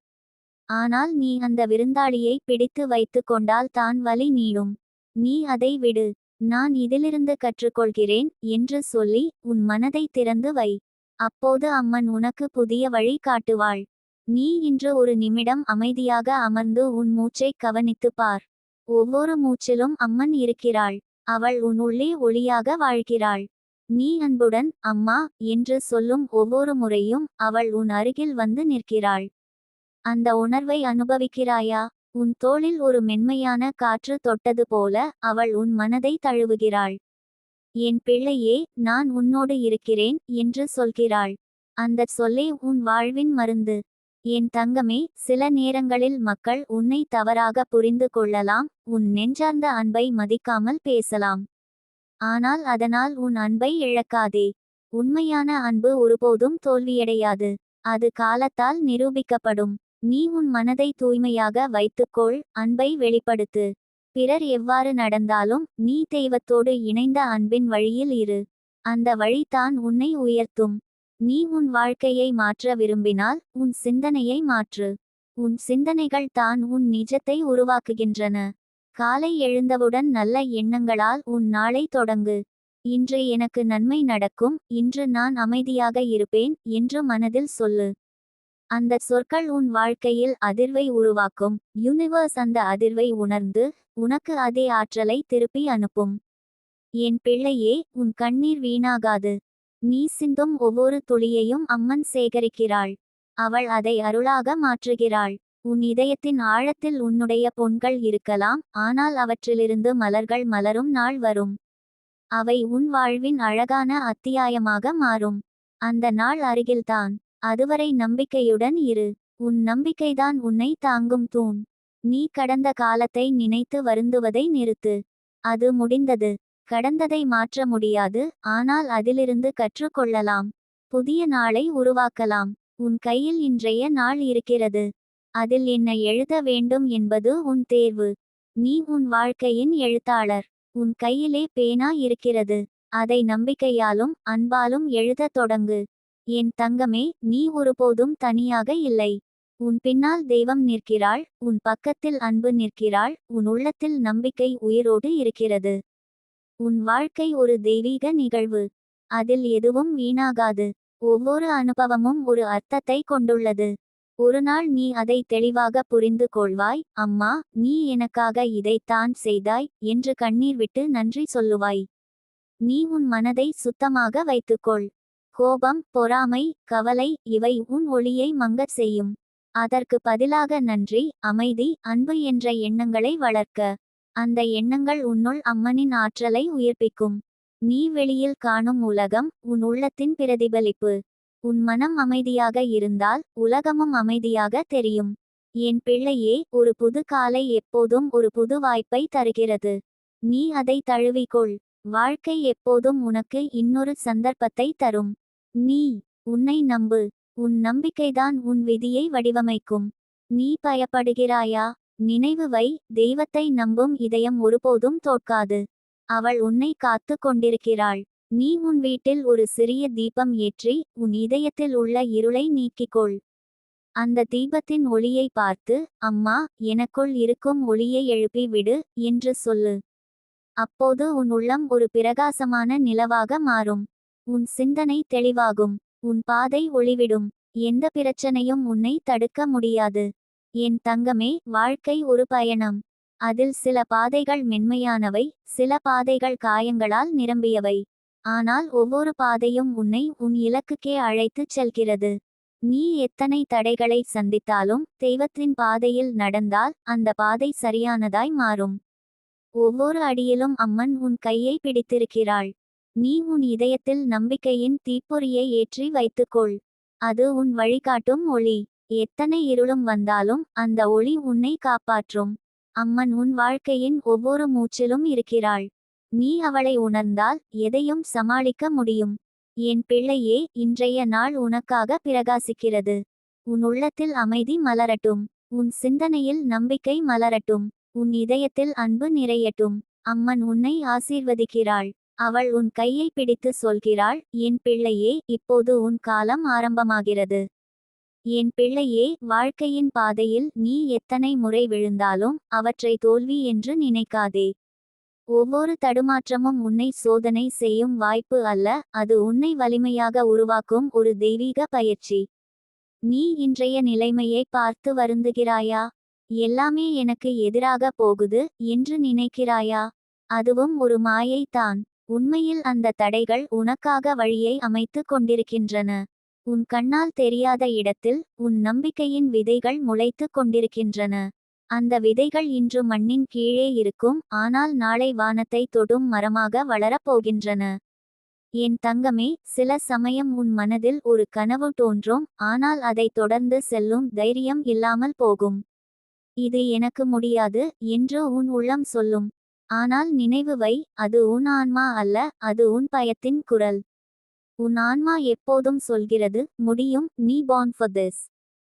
ஆனால் நீ அந்த விருந்தாளியை பிடித்து வைத்து கொண்டால் தான் வலி நீளும். நீ அதை விடு. நான் இதிலிருந்து கற்றுக்கொள்கிறேன் என்று சொல்லி உன் மனதை திறந்து வை. அப்போது அம்மன் உனக்கு புதிய வழி காட்டுவாள். நீ இன்று ஒரு நிமிடம் அமைதியாக அமர்ந்து உன் மூச்சை கவனித்து பார். ஒவ்வொரு மூச்சிலும் அம்மன் இருக்கிறாள். அவள் உன் உள்ளே ஒளியாக வாழ்கிறாள். நீ அன்புடன் அம்மா என்று சொல்லும் ஒவ்வொரு முறையும் அவள் உன் அருகில் வந்து நிற்கிறாள். அந்த உணர்வை அனுபவிக்கிறாயா? உன் தோளில் ஒரு மென்மையான காற்று தொட்டது போல அவள் உன் மனதை தழுவுகிறாள். என் பிள்ளையே, நான் உன்னோடு இருக்கிறேன் என்று சொல்கிறாள். அந்த சொல்லே உன் வாழ்வின் மருந்து. என் தங்கமே, சில நேரங்களில் மக்கள் உன்னை தவறாக புரிந்து கொள்ளலாம், உன் நெஞ்சார்ந்த அன்பை மதிக்காமல் பேசலாம். ஆனால் அதனால் உன் அன்பை இழக்காதே. உண்மையான அன்பு ஒருபோதும் தோல்வியடையாது. அது காலத்தால் நிரூபிக்கப்படும். நீ உன் மனதை தூய்மையாக வைத்துக்கொள், அன்பை வெளிப்படுத்து. பிறர் எவ்வாறு நடந்தாலும் நீ தெய்வத்தோடு இணைந்த அன்பின் வழியில் இரு. அந்த வழி தான் உன்னை உயர்த்தும். நீ உன் வாழ்க்கையை மாற்ற விரும்பினால் உன் சிந்தனையை மாற்று. உன் சிந்தனைகள் தான் உன் நிஜத்தை உருவாக்குகின்றன. காலை எழுந்தவுடன் நல்ல எண்ணங்களால் உன் நாளை தொடங்கு. இன்று எனக்கு நன்மை நடக்கும், இன்று நான் அமைதியாக இருப்பேன் என்று மனதில் சொல்லு. அந்த சொற்கள் உன் வாழ்க்கையில் அதிர்வை உருவாக்கும். யூனிவர்ஸ் அந்த அதிர்வை உணர்ந்து உனக்கு அதே ஆற்றலை திருப்பி அனுப்பும். என் பிள்ளையே, உன் கண்ணீர் வீணாகாது. நீ சிந்தும் ஒவ்வொரு துளியையும் அம்மன் சேகரிக்கிறாள். அவள் அதை அருளாக மாற்றுகிறாள். உன் இதயத்தின் ஆழத்தில் உன்னுடைய பொன்கள் இருக்கலாம், ஆனால் அவற்றிலிருந்து மலர்கள் மலரும் நாள் வரும். அவை உன் வாழ்வின் அழகான அத்தியாயமாக மாறும். அந்த நாள் அருகில்தான். அதுவரை நம்பிக்கையுடன் இரு. உன் நம்பிக்கைதான் உன்னை தாங்கும் தூண். நீ கடந்த காலத்தை நினைத்து வருந்துவதை நிறுத்து. அது முடிந்தது. கடந்ததை மாற்ற முடியாது, ஆனால் அதிலிருந்து கற்றுக்கொள்ளலாம். புதிய நாளை உருவாக்கலாம். உன் கையில் இன்றைய நாள் இருக்கிறது. அதில் என்ன எழுத வேண்டும் என்பது உன் தேர்வு. நீ உன் வாழ்க்கையின் எழுத்தாளர். உன் கையிலே பேனா இருக்கிறது. அதை நம்பிக்கையாலும் அன்பாலும் எழுதத் தொடங்கு. என் தங்கமே, நீ ஒருபோதும் தனியாக இல்லை. உன் பின்னால் தெய்வம் நிற்கிறாள், உன் பக்கத்தில் அன்பு நிற்கிறாள், உன் உள்ளத்தில் நம்பிக்கை உயிரோடு இருக்கிறது. உன் வாழ்க்கை ஒரு தெய்வீக நிகழ்வு. அதில் எதுவும் வீணாகாது. ஒவ்வொரு அனுபவமும் ஒரு அர்த்தத்தை கொண்டுள்ளது. ஒருநாள் நீ அதை தெளிவாக புரிந்து கொள்வாய். அம்மா, நீ எனக்காக இதைத்தான் செய்தாய் என்று கண்ணீர் விட்டு நன்றி சொல்லுவாய். நீ உன் மனதை சுத்தமாக வைத்துக்கொள். கோபம், பொறாமை, கவலை இவை உன் ஒளியை மங்கச் செய்யும். அதற்கு பதிலாக நன்றி, அமைதி, அன்பு என்ற எண்ணங்களை வளர்க்க. அந்த எண்ணங்கள் உன்னுள் அம்மனின் ஆற்றலை உயிர்ப்பிக்கும். நீ வெளியில் காணும் உலகம் உன் உள்ளத்தின் பிரதிபலிப்பு. உன் மனம் அமைதியாக இருந்தால் உலகமும் அமைதியாக தெரியும். என் பிள்ளையே, ஒரு புது காலை எப்போதும் ஒரு புது வாய்ப்பை தருகிறது. நீ அதை தழுவிக்கொள். வாழ்க்கை எப்போதும் உனக்கு இன்னொரு சந்தர்ப்பத்தை தரும். நீ உன்னை நம்பு. உன் நம்பிக்கைதான் உன் விதியை வடிவமைக்கும். நீ பயப்படுகிறாயா? நினைவு வை, தெய்வத்தை நம்பும் இதயம் ஒருபோதும் தோற்காது. அவள் உன்னை காத்து கொண்டிருக்கிறாள். நீ உன் வீட்டில் ஒரு சிறிய தீபம் ஏற்றி உன் இதயத்தில் உள்ள இருளை நீக்கிக்கொள். அந்த தீபத்தின் ஒளியை பார்த்து, அம்மா, எனக்குள் இருக்கும் ஒளியை எழுப்பி விடு என்று சொல்லு. அப்போது உன் உள்ளம் ஒரு பிரகாசமான நிலவாக மாறும். உன் சிந்தனை தெளிவாகும். உன் பாதை ஒளிவிடும். எந்த பிரச்சனையும் உன்னை தடுக்க முடியாது. என் தங்கமே, வாழ்க்கை ஒரு பயணம். அதில் சில பாதைகள் மென்மையானவை, சில பாதைகள் காயங்களால் நிரம்பியவை. ஆனால் ஒவ்வொரு பாதையும் உன்னை உன் இலக்குக்கே அழைத்துச் செல்கிறது. நீ எத்தனை தடைகளை சந்தித்தாலும் தெய்வத்தின் பாதையில் நடந்தால் அந்த பாதை சரியானதாய் மாறும். ஒவ்வொரு அடியிலும் அம்மன் உன் கையை பிடித்திருக்கிறாள். நீ உன் இதயத்தில் நம்பிக்கையின் தீப்பொறியை ஏற்றி வைத்துக்கொள். அது உன் வழிகாட்டும் ஒளி. எத்தனை இருளும் வந்தாலும் அந்த ஒளி உன்னை காப்பாற்றும். அம்மன் உன் வாழ்க்கையின் ஒவ்வொரு மூச்சிலும் இருக்கிறாள். நீ அவளை உணர்ந்தால் எதையும் சமாளிக்க முடியும். என் பிள்ளையே, இன்றைய நாள் உனக்காக பிரகாசிக்கிறது. உன் உள்ளத்தில் அமைதி மலரட்டும். உன் சிந்தனையில் நம்பிக்கை மலரட்டும். உன் இதயத்தில் அன்பு நிறையட்டும். அம்மன் உன்னை ஆசீர்வதிக்கிறாள். அவள் உன் கையை பிடித்து சொல்கிறாள், என் பிள்ளையே, இப்போது உன் காலம் ஆரம்பமாகிறது. என் பிள்ளையே, வாழ்க்கையின் பாதையில் நீ எத்தனை முறை விழுந்தாலும் அவற்றை தோல்வி என்று நினைக்காதே. ஒவ்வொரு தடுமாற்றமும் உன்னை சோதனை செய்யும் வாய்ப்பு அல்ல, அது உன்னை வலிமையாக உருவாக்கும் ஒரு தெய்வீக பயிற்சி. நீ இன்றைய நிலைமையை பார்த்து வருந்துகிறாயா? எல்லாமே எனக்கு எதிராக போகுது என்று நினைக்கிறாயா? அதுவும் ஒரு மாயை தான். உண்மையில் அந்த தடைகள் உனக்காக வழியை அமைத்து கொண்டிருக்கின்றன. உன் கண்ணால் தெரியாத இடத்தில் உன் நம்பிக்கையின் விதைகள் முளைத்து கொண்டிருக்கின்றன. அந்த விதைகள் இன்று மண்ணின் கீழே இருக்கும், ஆனால் நாளை வானத்தை தொடும் மரமாக வளரப்போகின்றன. என் தங்கமே, சில சமயம் உன் மனதில் ஒரு கனவு தோன்றும், ஆனால் அதை தொடர்ந்து செல்லும் தைரியம் இல்லாமல் போகும். இது எனக்கு முடியாது என்று உன் உள்ளம் சொல்லும். ஆனால் நினைவு வை, அது உன் ஆன்மா அல்ல, அது உன் பயத்தின் குரல். உன் ஆன்மா எப்போதும் சொல்கிறது, முடியும், நீ born for this.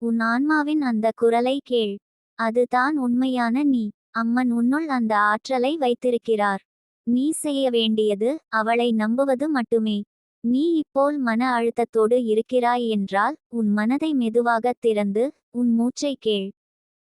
உன் ஆன்மாவின் அந்த குரலை கேள். அது தான் உண்மையான நீ. அம்மன் உன்னுள் அந்த ஆற்றலை வைத்திருக்கிறார். நீ செய்ய வேண்டியது அவளை நம்புவது மட்டுமே. நீ இப்போல் மன அழுத்தத்தோடு இருக்கிறாய் என்றால் உன் மனதை மெதுவாக திறந்து உன் மூச்சை கேள்.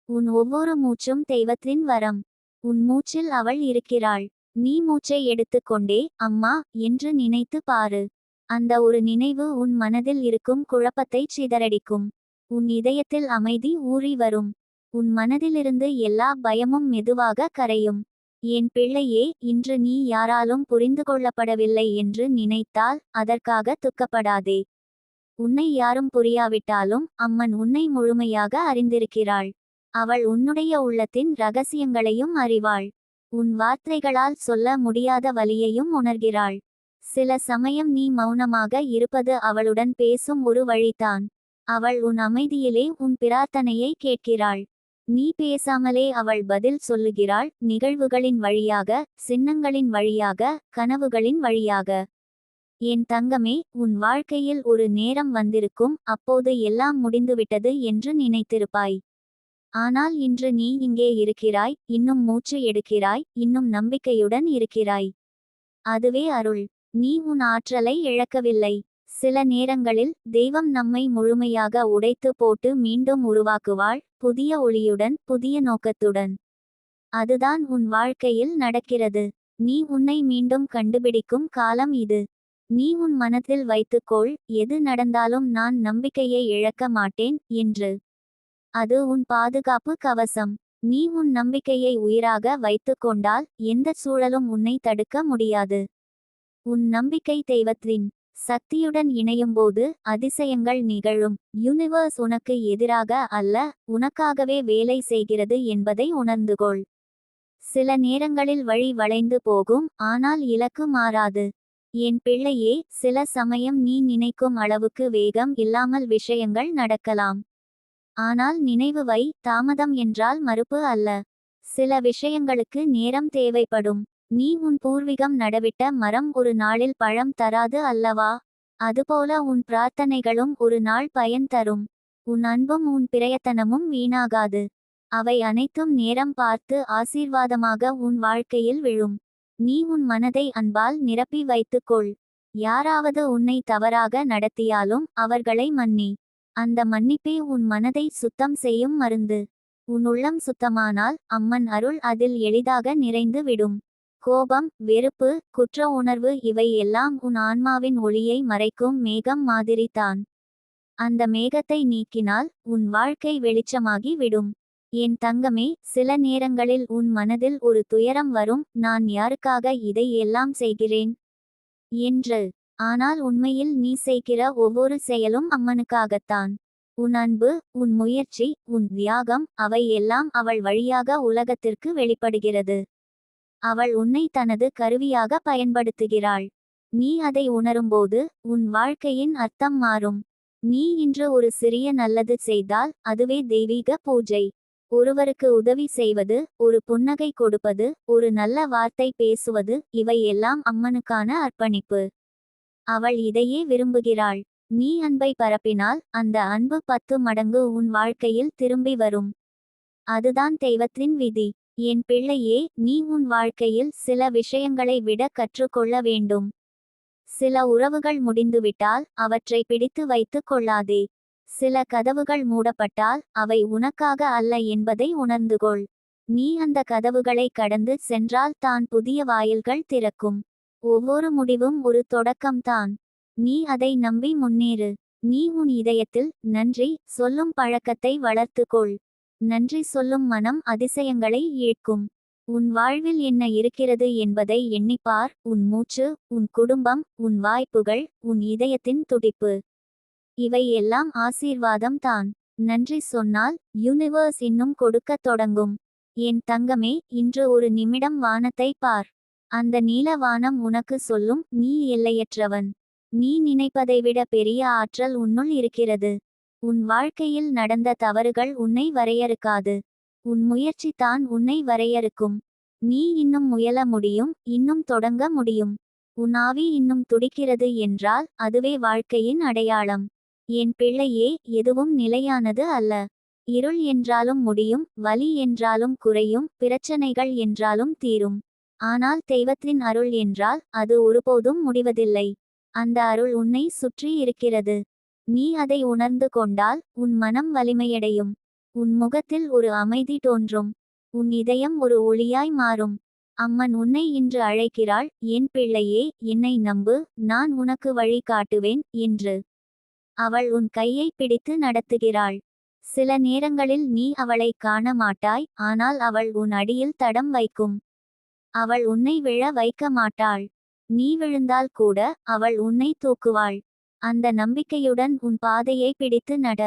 உன் ஒவ்வொரு மூச்சும் தெய்வத்தின் வரம். உன் மூச்சில் அவள் இருக்கிறாள். நீ மூச்சை எடுத்துக்கொண்டே அம்மா என்று நினைத்து பாரு. அந்த ஒரு நினைவு உன் மனதில் இருக்கும் குழப்பத்தைச் சிதறடிக்கும். உன் இதயத்தில் அமைதி ஊறி வரும். உன் மனதிலிருந்து எல்லா பயமும் மெதுவாக கரையும். என் பிள்ளையே, இன்று நீ யாராலும் புரிந்து கொள்ளப்படவில்லை என்று நினைத்தால் அதற்காக துக்கப்படாதே. உன்னை யாரும் புரியாவிட்டாலும் அம்மன் உன்னை முழுமையாக அறிந்திருக்கிறாள். அவள் உன்னுடைய உள்ளத்தின் ரகசியங்களையும் அறிவாள். உன் வார்த்தைகளால் சொல்ல முடியாத வலியையும் உணர்கிறாள். சில சமயம் நீ மௌனமாக இருப்பது அவளுடன் பேசும் ஒரு வழிதான். அவள் உன் அமைதியிலே உன் பிரார்த்தனையை கேட்கிறாள். நீ பேசாமலே அவள் பதில் சொல்லுகிறாள், நிகழ்வுகளின் வழியாக, சின்னங்களின் வழியாக, கனவுகளின் வழியாக. என் தங்கமே, உன் வாழ்க்கையில் ஒரு நேரம் வந்திருக்கும், அப்போது எல்லாம் முடிந்துவிட்டது என்று நினைத்திருப்பாய். ஆனால் இன்று நீ இங்கே இருக்கிறாய், இன்னும் மூச்சு எடுக்கிறாய், இன்னும் நம்பிக்கையுடன் இருக்கிறாய். அதுவே அருள். நீ உன் ஆற்றலை இழக்கவில்லை. சில நேரங்களில் தெய்வம் நம்மை முழுமையாக உடைத்து போட்டு மீண்டும் உருவாக்குவாள், புதிய ஒளியுடன், புதிய நோக்கத்துடன். அதுதான் உன் வாழ்க்கையில் நடக்கிறது. நீ உன்னை மீண்டும் கண்டுபிடிக்கும் காலம் இது. நீ உன் மனத்தில் வைத்துக்கொள், எது நடந்தாலும் நான் நம்பிக்கையை இழக்க மாட்டேன் என்று. அது உன் பாதுகாப்பு கவசம். நீ உன் நம்பிக்கையை உயிராக வைத்துக்கொண்டால் எந்த சூழலும் உன்னை தடுக்க முடியாது. உன் நம்பிக்கை தெய்வத்தின் சக்தியுடன் இணையும்போது அதிசயங்கள் நிகழும். யூனிவர்ஸ் உனக்கு எதிராக அல்ல, உனக்காகவே வேலை செய்கிறது என்பதை உணர்ந்துகொள். சில நேரங்களில் வழி வளைந்து போகும், ஆனால் இலக்கு மாறாது. என் பிள்ளையே, சில சமயம் நீ நினைக்கும் அளவுக்கு வேகம் இல்லாமல் விஷயங்கள் நடக்கலாம். ஆனால் நினைவு வை, தாமதம் என்றால் மறுப்பு அல்ல. சில விஷயங்களுக்கு நேரம் தேவைப்படும். நீ உன் பூர்வீகம் நடவிட்ட மரம் ஒரு நாளில் பழம் தராது அல்லவா? அதுபோல உன் பிரார்த்தனைகளும் ஒரு நாள் பயன் தரும். உன் அன்பும் உன் பிரயத்தனமும் வீணாகாது. அவை அனைத்தும் நேரம் பார்த்து ஆசீர்வாதமாக உன் வாழ்க்கையில் விழும். நீ உன் மனதை அன்பால் நிரப்பி வைத்துக்கொள். யாராவது உன்னை தவறாக நடத்தியாலும் அவர்களை மன்னி. அந்த மன்னிப்பே உன் மனதை சுத்தம் செய்யும் மருந்து. உன் உள்ளம் சுத்தமானால் அம்மன் அருள் அதில் எளிதாக நிறைந்து விடும். கோபம், வெறுப்பு, குற்ற உணர்வு இவை எல்லாம் உன் ஆன்மாவின் ஒளியை மறைக்கும் மேகம் மாதிரி தான். அந்த மேகத்தை நீக்கினால் உன் வாழ்க்கை வெளிச்சமாகி விடும். என் தங்கமே, சில நேரங்களில் உன் மனதில் ஒரு துயரம் வரும், நான் யாருக்காக இதை எல்லாம் செய்கிறேன் என்று. ஆனால் உண்மையில் நீ செய்கிற ஒவ்வொரு செயலும் அம்மனுக்காகத்தான். உன் அன்பு, உன் முயற்சி, உன் தியாகம் அவை எல்லாம் அவள் வழியாக உலகத்திற்கு வெளிப்படுகிறது. அவள் உன்னை தனது கருவியாக பயன்படுத்துகிறாள். நீ அதை உணரும்போது உன் வாழ்க்கையின் அர்த்தம் மாறும். நீ இன்று ஒரு சிறிய நல்லது செய்தால் அதுவே தெய்வீக பூஜை. ஒருவருக்கு உதவி செய்வது, ஒரு புன்னகை கொடுப்பது, ஒரு நல்ல வார்த்தை பேசுவது இவை எல்லாம் அம்மனுக்கான அர்ப்பணிப்பு. அவள் இதையே விரும்புகிறாள். நீ அன்பை பரப்பினால் அந்த அன்பு 10 மடங்கு உன் வாழ்க்கையில் திரும்பி வரும். அதுதான் தெய்வத்தின் விதி. என் பிள்ளையே, நீ உன் வாழ்க்கையில் சில விஷயங்களை விட கற்றுக்கொள்ள வேண்டும். சில உறவுகள் முடிந்துவிட்டால் அவற்றை பிடித்து வைத்துக் கொள்ளாதே. சில கதவுகள் மூடப்பட்டால் அவை உனக்காக அல்ல என்பதை உணர்ந்துகொள். நீ அந்த கதவுகளை கடந்து சென்றால் தான் புதிய வாயில்கள் திறக்கும். ஒவ்வொரு முடிவும் ஒரு தொடக்கம்தான். நீ அதை நம்பி முன்னேறு. நீ உன் இதயத்தில் நன்றி சொல்லும் பழக்கத்தை வளர்த்துக்கொள். நன்றி சொல்லும் மனம் அதிசயங்களை ஈர்க்கும். உன் வாழ்வில் என்ன இருக்கிறது என்பதை எண்ணிப்பார். உன் மூச்சு, உன் குடும்பம், உன் வாய்ப்புகள், உன் இதயத்தின் துடிப்பு. இவை எல்லாம் ஆசீர்வாதம் தான். நன்றி சொன்னால் யூனிவர்ஸ் இன்னும் கொடுக்கத் தொடங்கும். என் தங்கமே, இன்று ஒரு நிமிடம் வானத்தை பார். அந்த நீல வானம் உனக்கு சொல்லும், நீ எல்லையற்றவன். நீ நினைப்பதை விட பெரிய ஆற்றல் உன்னுள் இருக்கிறது. உன் வாழ்க்கையில் நடந்த தவறுகள் உன்னை வரையறுக்காது. உன் முயற்சி தான் உன்னை வரையறுக்கும். நீ இன்னும் முயல முடியும், இன்னும் தொடங்க முடியும். உன் ஆவி இன்னும் துடிக்கிறது என்றால் அதுவே வாழ்க்கையின் அடையாளம். என் பிள்ளையே, எதுவும் நிலையானது அல்ல. இருள் என்றாலும் முடியும், வலி என்றாலும் குறையும், பிரச்சனைகள் என்றாலும் தீரும். ஆனால் தெய்வத்தின் அருள் என்றால் அது ஒருபோதும் முடிவதில்லை. அந்த அருள் உன்னை சுற்றி இருக்கிறது. நீ அதை உணர்ந்து கொண்டால் உன் மனம் வலிமையடையும். உன் முகத்தில் ஒரு அமைதி தோன்றும். உன் இதயம் ஒரு ஒளியாய் மாறும். அம்மன் உன்னை இன்று அழைக்கிறாள், என் பிள்ளையே, என்னை நம்பு, நான் உனக்கு வழி காட்டுவேன் என்று. அவள் உன் கையை பிடித்து நடத்துகிறாள். சில நேரங்களில் நீ அவளை காண மாட்டாய், ஆனால் அவள் உன் அடியில் தடம் வைக்கும். அவள் உன்னை விழ வைக்க மாட்டாள். நீ விழுந்தால் கூட அவள் உன்னை தூக்குவாள். அந்த நம்பிக்கையுடன் உன் பாதையை பிடித்து நட.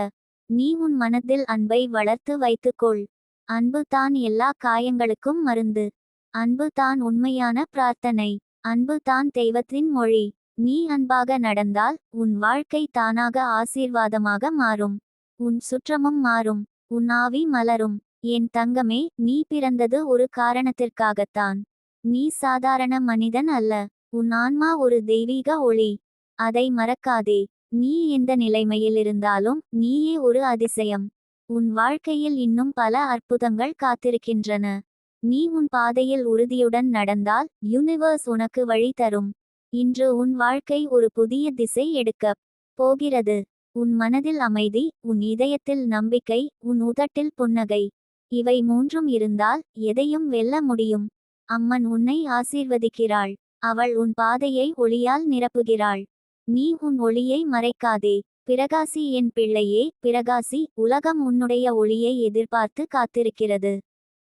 நீ உன் மனதில் அன்பை வளர்த்து வைத்துக்கொள். அன்பு தான் எல்லா காயங்களுக்கும் மருந்து. அன்பு தான் உண்மையான பிரார்த்தனை. அன்பு தான் தெய்வத்தின் மொழி. நீ அன்பாக நடந்தால் உன் வாழ்க்கை தானாக ஆசீர்வாதமாக மாறும். உன் சுற்றமும் மாறும். உன் ஆவி மலரும். என் தங்கமே, நீ பிறந்தது ஒரு காரணத்திற்காகத்தான். நீ சாதாரண மனிதன் அல்ல. உன் ஆன்மா ஒரு தெய்வீக ஒளி. அதை மறக்காதே. நீ எந்த நிலைமையில் இருந்தாலும் நீயே ஒரு அதிசயம். உன் வாழ்க்கையில் இன்னும் பல அற்புதங்கள் காத்திருக்கின்றன. நீ உன் பாதையில் உறுதியுடன் நடந்தால் யூனிவர்ஸ் உனக்கு வழி தரும். இன்று உன் வாழ்க்கை ஒரு புதிய திசை எடுக்கப் போகிறது. உன் மனதில் அமைதி, உன் இதயத்தில் நம்பிக்கை, உன் உதட்டில் புன்னகை. இவை மூன்றும் இருந்தால் எதையும் வெல்ல முடியும். அம்மன் உன்னை ஆசீர்வதிக்கிறாள். அவள் உன் பாதையை ஒளியால் நிரப்புகிறாள். நீ உன் ஒளியை மறைக்காதே. பிரகாசி என் பிள்ளையே, பிரகாசி. உலகம் உன்னுடைய ஒளியை எதிர்பார்த்து காத்திருக்கிறது.